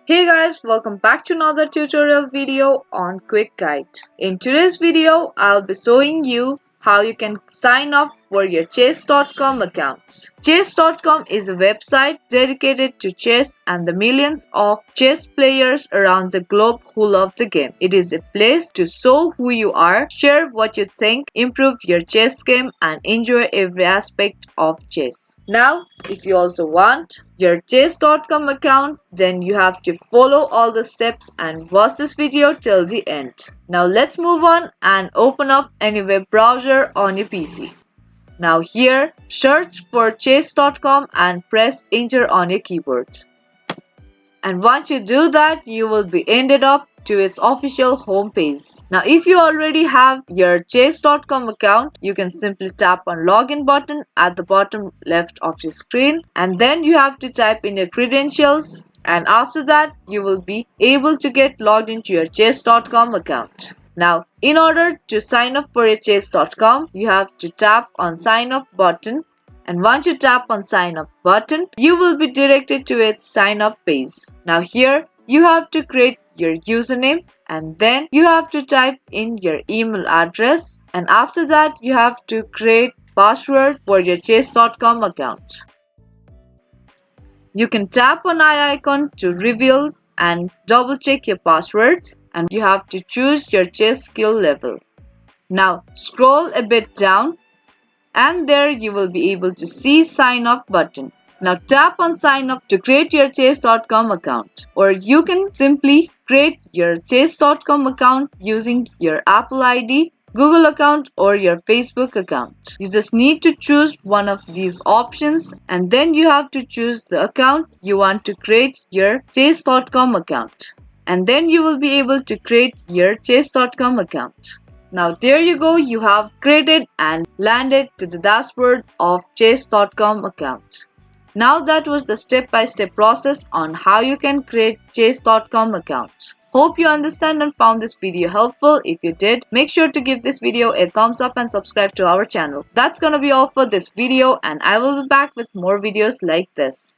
Hey guys, welcome back to another tutorial video on Quick Guide. In today's video, I'll be showing you how you can sign up for your chess.com accounts. Chess.com is a website dedicated to chess and the millions of chess players around the globe who love the game. It is a place to show who you are, share what you think, improve your chess game, and enjoy every aspect of chess. Now, if you also want your chess.com account, then you have to follow all the steps and watch this video till the end. Now let's move on and open up any web browser on your PC. Now here, search for chess.com and press enter on your keyboard. And once you do that, you will be ended up to its official homepage. Now if you already have your chess.com account, you can simply tap on login button at the bottom left of your screen, and then you have to type in your credentials, and after that you will be able to get logged into your chess.com account. Now in order to sign up for your chess.com, you have to tap on sign up button, and once you tap on sign up button, you will be directed to its sign up page. Now here you have to create your username, and then you have to type in your email address, and after that you have to create password for your chess.com account. You can tap on eye icon to reveal and double check your password, and you have to choose your chess skill level. Now scroll a bit down, and there you will be able to see sign up button. Now tap on sign up to create your chess.com account, or you can simply create your chess.com account using your Apple ID, Google account, or your Facebook account. You just need to choose one of these options, and then you have to choose the account you want to create your chess.com account, and then you will be able to create your chess.com account. Now there you go, you have created and landed to the dashboard of chess.com account. Now that was the step-by-step process on how you can create chess.com account. Hope you understand and found this video helpful. If you did, make sure to give this video a thumbs up and subscribe to our channel. That's gonna be all for this video, and I will be back with more videos like this.